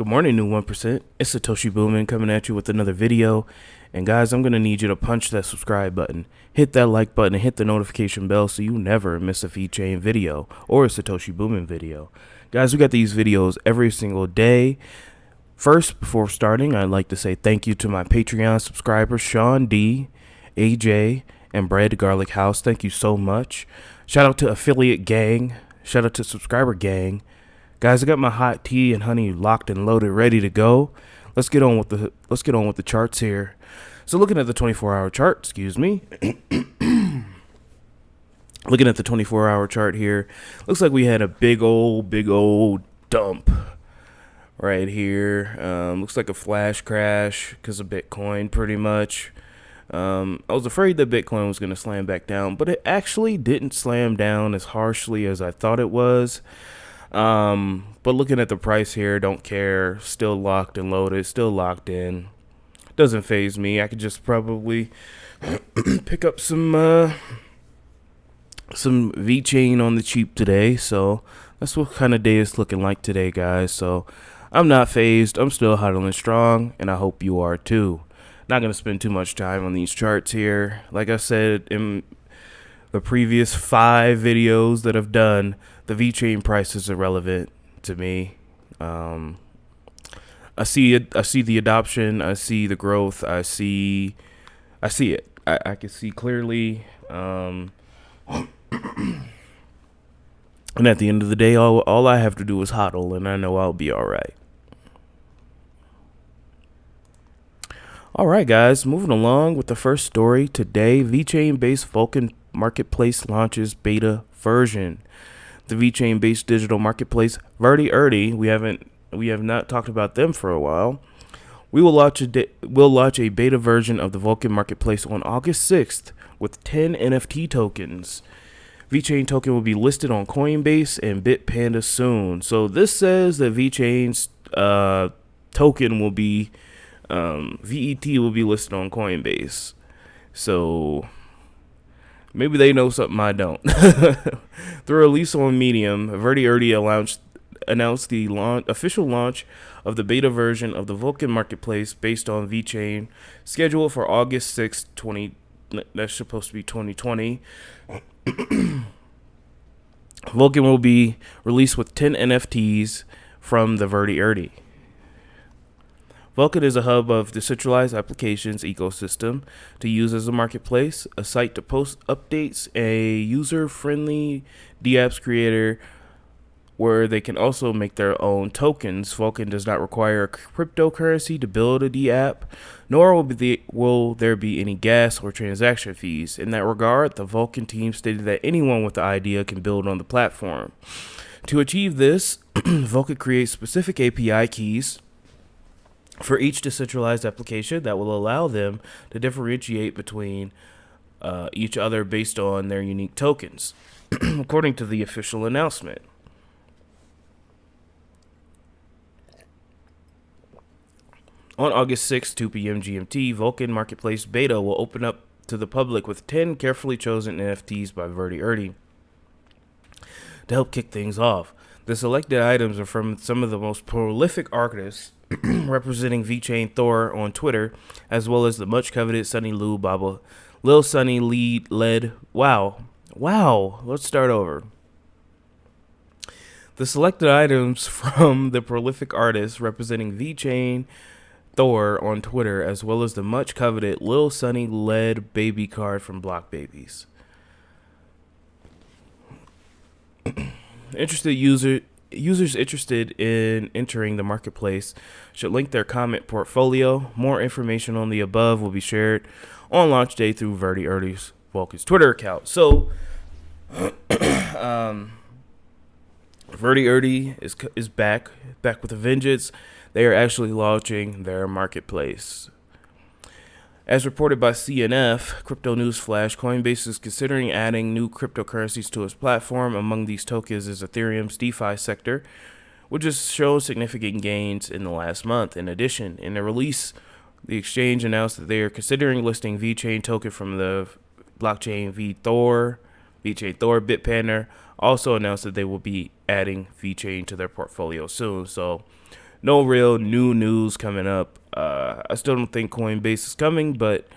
Good morning, new 1%. It's Satoshi Boomin coming at you with another video. And guys, I'm going to need you to punch that subscribe button, hit that like button, and hit the notification bell so you never miss a Vechain video or a Satoshi Boomin video. Guys, we got these videos every single day. First, before starting, I'd like to say thank you to my Patreon subscribers, Sean D, AJ, and Bread Garlic House. Thank you so much. Shout out to Affiliate Gang. Shout out to Subscriber Gang. Guys, I got my hot tea and honey locked and loaded, ready to go. Let's get on with the charts here. So looking at the 24-hour chart, excuse me. Looking at the 24-hour chart here, looks like we had a big old dump right here. Looks like a flash crash because of Bitcoin, pretty much. I was afraid that Bitcoin was going to slam back down, but it actually didn't slam down as harshly as I thought it was. But looking at the price here, don't care. Still locked and loaded, still locked in. Doesn't faze me. I could just probably pick up some Vechain on the cheap today. So that's what kind of day it's looking like today, guys. So I'm not phased. I'm still hodling strong, and I hope you are too. Not going to spend too much time on these charts here. Like I said in the previous 5 videos that I've done, the Vechain price is irrelevant to me. I see it. I see the adoption. I see the growth. I see it. I can see clearly. And at the end of the day, all I have to do is hodl, and I know I'll be all right. All right, guys, moving along with the first story today. Vechain-based Vulcan marketplace launches beta version. The Vechain-based digital marketplace VITRO, we have not talked about them for a while. We'll launch a beta version of the Vulcan marketplace on August 6th with 10 NFT tokens. Vechain token will be listed on Coinbase and Bitpanda soon. So this says that Vechain's token will be VET will be listed on Coinbase. So maybe they know something I don't. The release on Medium, VITRO announced the official launch of the beta version of the Vulcan marketplace based on Vechain, scheduled for August 6th, that's supposed to be 2020. Vulcan will be released with 10 NFTs from the VITRO. Vulcan is a hub of decentralized applications ecosystem to use as a marketplace, a site to post updates, a user-friendly dApps creator where they can also make their own tokens. Vulcan does not require a cryptocurrency to build a dApp, nor will there be any gas or transaction fees. In that regard, the Vulcan team stated that anyone with the idea can build on the platform. To achieve this, Vulcan creates specific API keys for each decentralized application that will allow them to differentiate between each other based on their unique tokens, according to the official announcement. On August 6, 2 p.m. GMT, Vulcan Marketplace Beta will open up to the public with 10 carefully chosen NFTs by VITRO to help kick things off. The selected items are from some of the most prolific artists representing Vechain Thor on Twitter, as well as the much coveted Sunny Lou Baba, Lil Sunny led. Wow. Let's start over. The selected items from the prolific artists representing Vechain Thor on Twitter, as well as the much coveted Lil Sunny led baby card from Block Babies. Users interested in entering the marketplace should link their comment portfolio. More information on the above will be shared on launch day through VITRO's Vulcan's Twitter account. So, VITRO is back with a vengeance. They are actually launching their marketplace. As reported by CNF, Crypto News Flash, Coinbase is considering adding new cryptocurrencies to its platform. Among these tokens is Ethereum's DeFi sector, which has shown significant gains in the last month. In addition, in a release, the exchange announced that they are considering listing Vechain token from the blockchain Vechain Thor. Bitpanda also announced that they will be adding Vechain to their portfolio soon. So no real new news coming up. I still don't think Coinbase is coming, but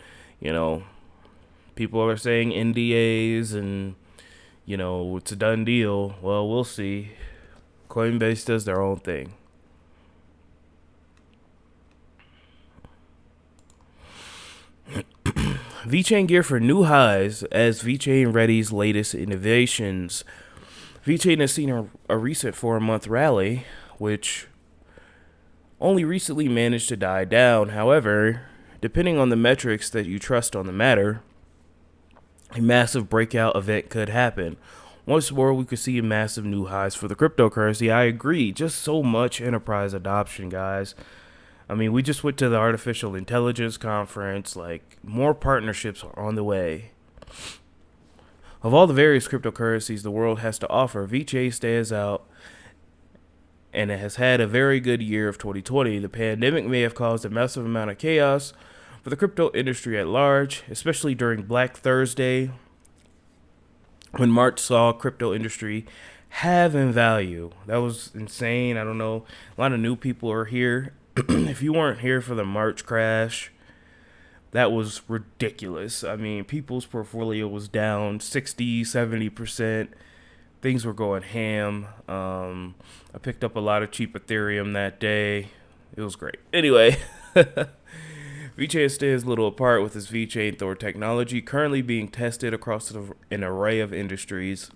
people are saying NDAs and it's a done deal. Well, we'll see. Coinbase does their own thing. Vechain gear for new highs as Vechain readies latest innovations. Vechain has seen a recent 4-month rally, which only recently managed to die down. However, depending on the metrics that you trust on the matter, a massive breakout event could happen. Once more, we could see massive new highs for the cryptocurrency. I agree. Just so much enterprise adoption, guys. I mean, we just went to the artificial intelligence conference. Like, more partnerships are on the way. Of all the various cryptocurrencies the world has to offer, Vechain stands out, and it has had a very good year of 2020. The pandemic may have caused a massive amount of chaos for the crypto industry at large, especially during Black Thursday, when March saw crypto industry halve in value. That was insane. I don't know. A lot of new people are here. If you weren't here for the March crash, that was ridiculous. I mean, people's portfolio was down 60, 70%. Things were going ham. I picked up a lot of cheap Ethereum that day. It was great. Anyway, Vechain stands a little apart with its Vechain Thor technology currently being tested across an array of industries.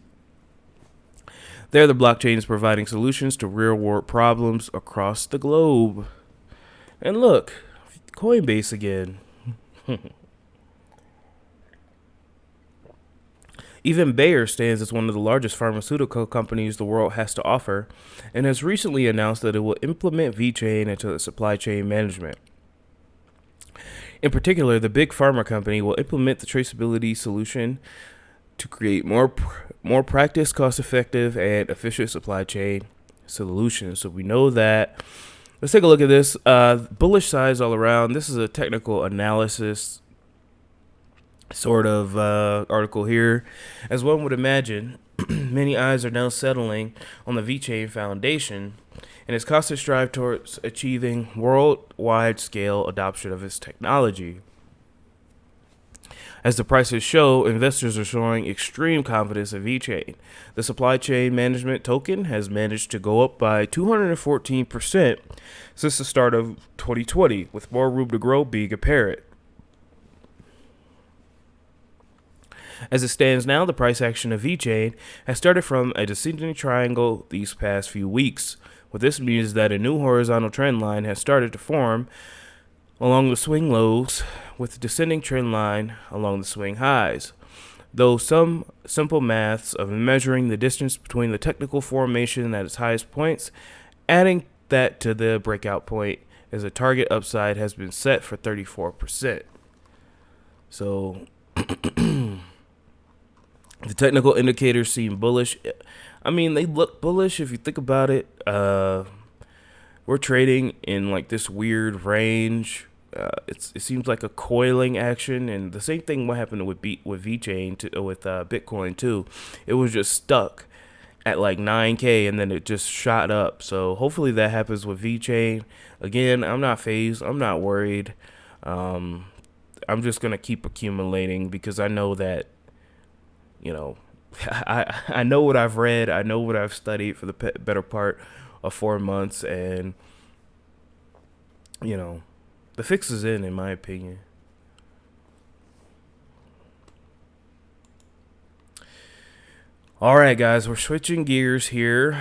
There, the blockchain is providing solutions to real-world problems across the globe. And look, Coinbase again. Even Bayer stands as one of the largest pharmaceutical companies the world has to offer, and has recently announced that it will implement Vechain into its supply chain management. In particular, the big pharma company will implement the traceability solution to create more practice, cost-effective, and efficient supply chain solutions. So we know that. Let's take a look at this. Bullish size all around. This is a technical analysis sort of article here. As one would imagine, many eyes are now settling on the Vechain Foundation and its constant strive towards achieving worldwide scale adoption of its technology. As the prices show, investors are showing extreme confidence in Vechain. The supply chain management token has managed to go up by 214% since the start of 2020, with more room to grow being apparent. As it stands now, the price action of Vechain has started from a descending triangle these past few weeks. What this means is that a new horizontal trend line has started to form along the swing lows, with a descending trend line along the swing highs. Though some simple maths of measuring the distance between the technical formation at its highest points, adding that to the breakout point as a target upside has been set for 34%. So the technical indicators seem bullish. I mean, they look bullish if you think about it. We're trading in like this weird range. It seems like a coiling action, and the same thing what happened with Vechain with Bitcoin too. It was just stuck at like 9K and then it just shot up. So hopefully that happens with Vechain. Again, I'm not phased. I'm not worried. I'm just gonna keep accumulating because I know that I know what I've read. I know what I've studied for the better part of 4 months, and the fix is in my opinion. All right, guys, we're switching gears here.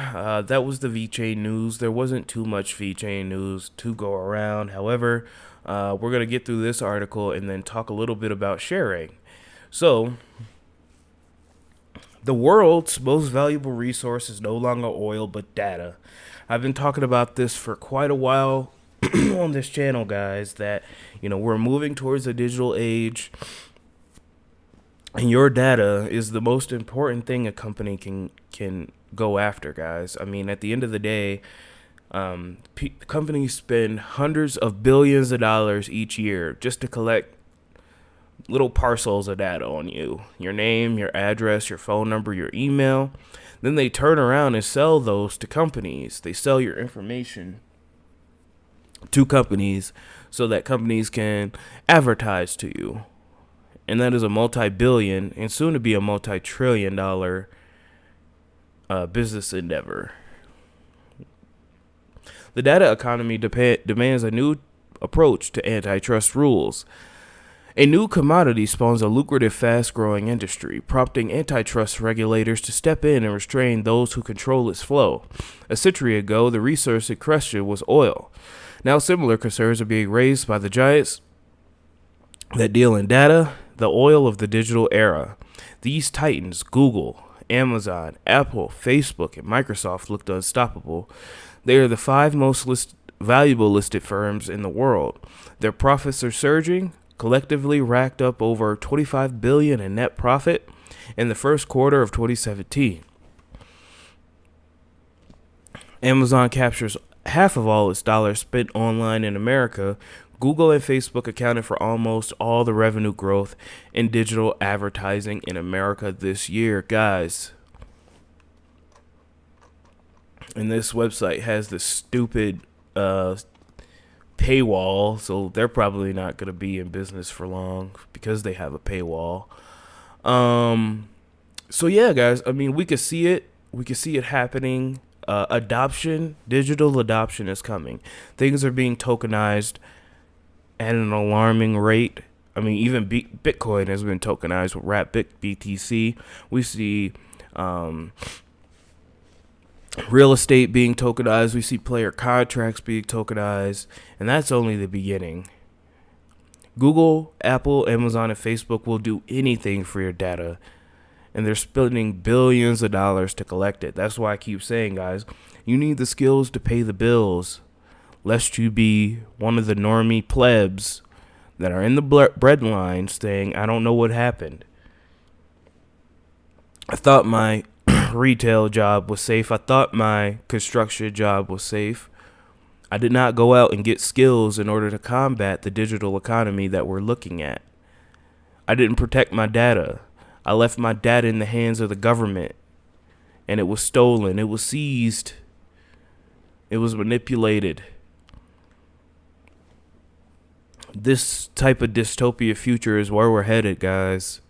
That was the Vechain news. There wasn't too much Vechain news to go around. However, we're going to get through this article and then talk a little bit about sharing. So, the world's most valuable resource is no longer oil, but data. I've been talking about this for quite a while on this channel, guys, that, we're moving towards a digital age, and your data is the most important thing a company can go after, guys. I mean, at the end of the day, companies spend hundreds of billions of dollars each year just to collect little parcels of data on you, your name, your address, your phone number, your email. Then they turn around and sell those to companies. They sell your information to companies so that companies can advertise to you. And that is a multi-billion and soon to be a multi-trillion dollar business endeavor. The data economy demands a new approach to antitrust rules. A new commodity spawns a lucrative, fast-growing industry, prompting antitrust regulators to step in and restrain those who control its flow. A century ago, the resource in question was oil. Now similar concerns are being raised by the giants that deal in data, the oil of the digital era. These titans, Google, Amazon, Apple, Facebook, and Microsoft, looked unstoppable. They are the 5 most valuable listed firms in the world. Their profits are surging, collectively racked up over $25 billion in net profit in the first quarter of 2017. Amazon captures half of all its dollars spent online in America. Google and Facebook accounted for almost all the revenue growth in digital advertising in America this year, guys. And this website has this stupid paywall, so they're probably not going to be in business for long because they have a paywall. So yeah, guys, I mean, we could see it happening. Digital adoption is coming. Things are being tokenized at an alarming rate. I mean, even Bitcoin has been tokenized with BTC. We see real estate being tokenized. We see player contracts being tokenized. And that's only the beginning. Google, Apple, Amazon, and Facebook will do anything for your data. And they're spending billions of dollars to collect it. That's why I keep saying, guys, you need the skills to pay the bills, lest you be one of the normie plebs that are in the bread line saying, I don't know what happened. I thought my retail job was safe. I thought my construction job was safe. I did not go out and get skills in order to combat the digital economy that we're looking at. I didn't protect my data. I left my data in the hands of the government, and it was stolen. It was seized. It was manipulated. This type of dystopia future is where we're headed, guys.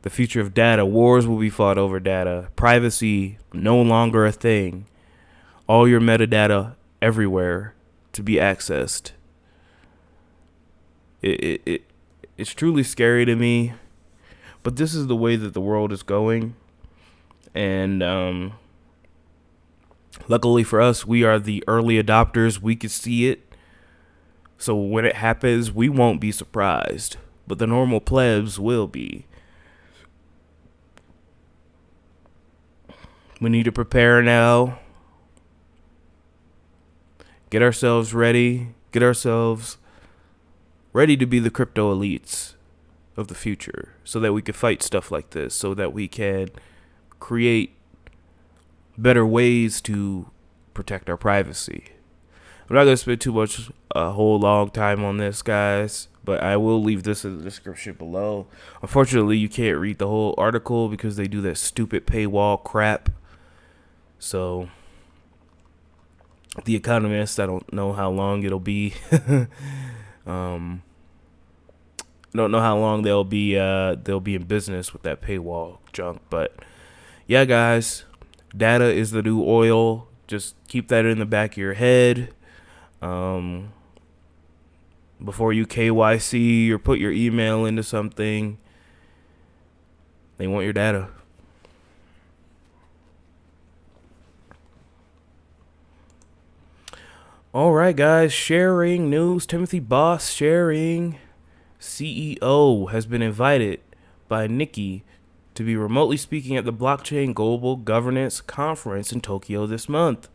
The future of data. Wars will be fought over data. Privacy, no longer a thing. All your metadata everywhere to be accessed. It's truly scary to me. But this is the way that the world is going. And luckily for us, we are the early adopters. We could see it. So when it happens, we won't be surprised. But the normal plebs will be. We need to prepare now. Get ourselves ready. Get ourselves ready to be the crypto elites of the future, so that we can fight stuff like this, so that we can create better ways to protect our privacy. I'm not going to spend a whole long time on this, guys, but I will leave this in the description below. Unfortunately, you can't read the whole article because they do that stupid paywall crap. So The Economist, I don't know how long it'll be. Don't know how long they'll be in business with that paywall junk, but yeah, guys, data is the new oil. Just keep that in the back of your head. Before you KYC or put your email into something, they want your data. All right, guys, Sharering news. Timothy Boss Sharering, CEO, has been invited by Nikki to be remotely speaking at the Blockchain Global Governance Conference in Tokyo this month.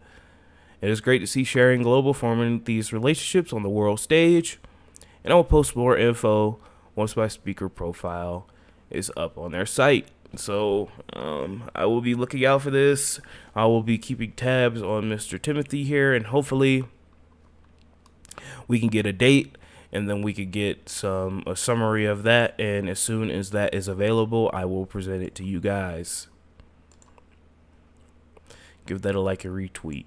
It is great to see Sharering Global forming these relationships on the world stage, and I will post more info once my speaker profile is up on their site. So I will be looking out for this. I will be keeping tabs on Mr. Timothy here, and hopefully we can get a date, and then we could get a summary of that, and as soon as that is available, I will present it to you guys. Give that a like and retweet.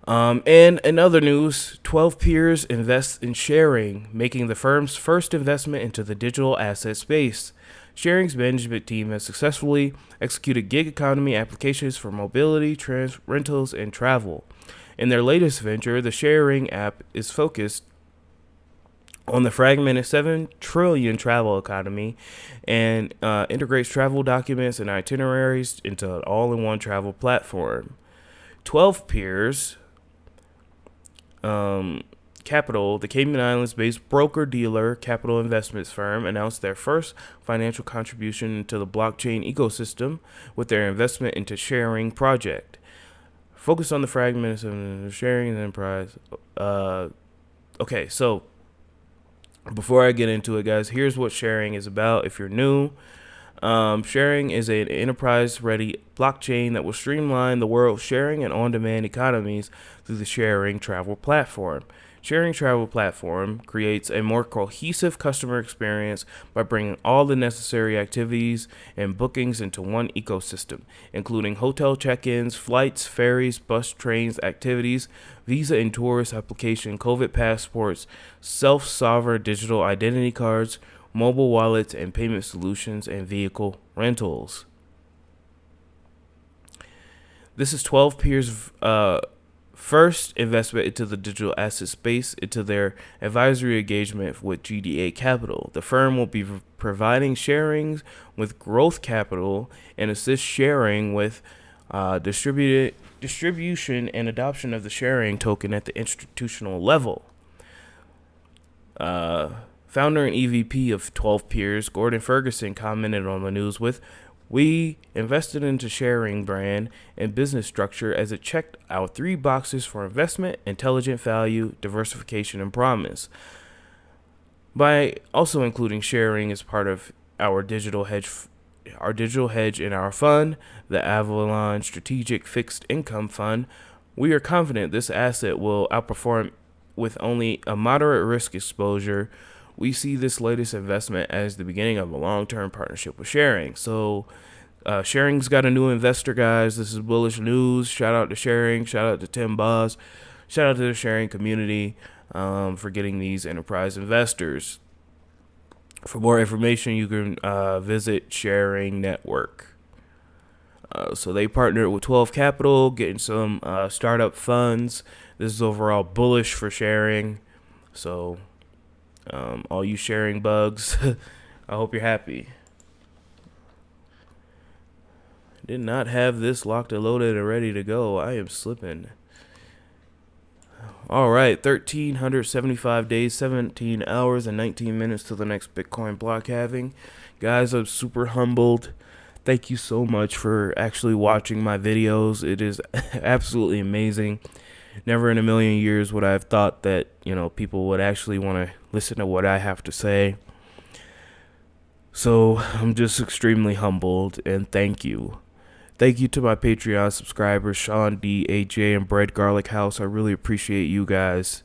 And in other news, 12 peers invest in Sharing, making the firm's first investment into the digital asset space. Sharing's management team has successfully executed gig economy applications for mobility, rentals, and travel. In their latest venture, the Sharing app is focused on the fragmented 7 trillion travel economy and integrates travel documents and itineraries into an all-in-one travel platform. 12 peers Capital, the Cayman Islands-based broker-dealer capital investments firm, announced their first financial contribution to the blockchain ecosystem with their investment into Sharing project. Focused on the fragments of Sharing enterprise. Okay, so before I get into it, guys, here's what Sharing is about. If you're new, Sharing is an enterprise-ready blockchain that will streamline the world's sharing and on-demand economies through the Sharing travel platform. Sharing travel platform creates a more cohesive customer experience by bringing all the necessary activities and bookings into one ecosystem, including hotel check-ins, flights, ferries, bus, trains, activities, visa and tourist application, COVID passports, self-sovereign digital identity cards, mobile wallets and payment solutions, and vehicle rentals. This is 12 Peers' first investment into the digital asset space into their advisory engagement with GDA Capital. The firm will be providing Sharings with growth capital and assist Sharing with distribution and adoption of the Sharing token at the institutional level. Founder and EVP of 12 Peers, Gordon Ferguson, commented on the news with, "We invested into Sharing brand and business structure as it checked our 3 boxes for investment, intelligent value, diversification, and promise. By also including Sharing as part of our digital hedge in our fund, the Avalon Strategic Fixed Income Fund, we are confident this asset will outperform with only a moderate risk exposure. We see this latest investment as the beginning of a long-term partnership with Sharing." So Sharing's got a new investor, guys. This is bullish news. Shout out to Sharing. Shout out to Tim Boz. Shout out to the Sharing community for getting these enterprise investors. For more information, you can visit Sharing Network. So they partnered with 12 Capital, getting some startup funds. This is overall bullish for Sharing. So all you Sharing bugs, I hope you're happy. Did not have this locked and loaded and ready to go. I am slipping. All right, 1,375 days, 17 hours, and 19 minutes to the next Bitcoin block halving. Guys, I'm super humbled. Thank you so much for actually watching my videos. It is absolutely amazing. Never in a million years would I have thought that, people would actually want to listen to what I have to say. So I'm just extremely humbled, and thank you. Thank you to my Patreon subscribers, Sean D, AJ, and Bread Garlic House. I really appreciate you guys.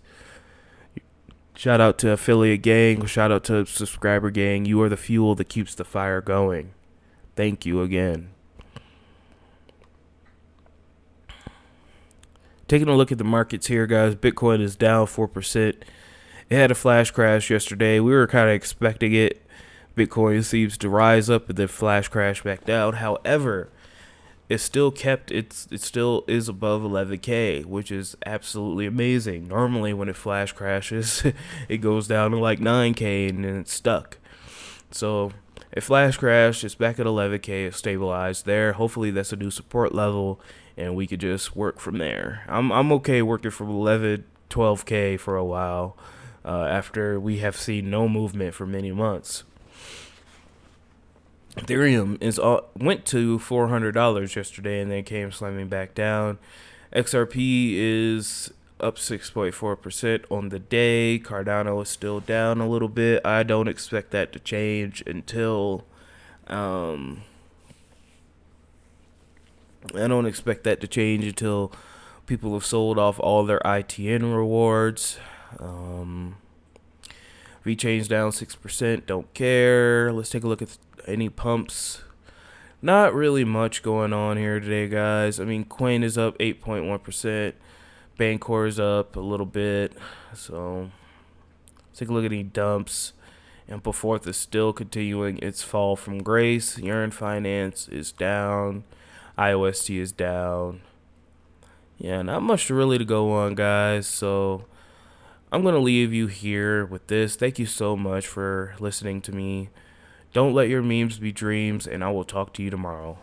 Shout out to Affiliate Gang. Shout out to Subscriber Gang. You are the fuel that keeps the fire going. Thank you again. Taking a look at the markets here, guys. Bitcoin is down 4%. It had a flash crash yesterday. We were kind of expecting it. Bitcoin seems to rise up and then flash crash back down. However, it still is above 11K, which is absolutely amazing. Normally when it flash crashes, it goes down to like 9K and then it's stuck. So it flash crashed, it's back at 11K, it's stabilized there. Hopefully that's a new support level and we could just work from there. I'm okay working from 11, 12K for a while after we have seen no movement for many months. Ethereum went to $400 yesterday and then came slamming back down. XRP is up 6.4% on the day. Cardano is still down a little bit. I don't expect that to change until people have sold off all their ITN rewards. Vechain's down 6%. Don't care. Let's take a look at any pumps. Not really much going on here today, guys. I mean, Coin is up 8.1%. Bancor's up a little bit. So take a look at any dumps. Ampleforth is still continuing its fall from grace. Yearn Finance is down. IOST is down. Yeah, not much really to go on, guys. So I'm going to leave you here with this. Thank you so much for listening to me. Don't let your memes be dreams, and I will talk to you tomorrow.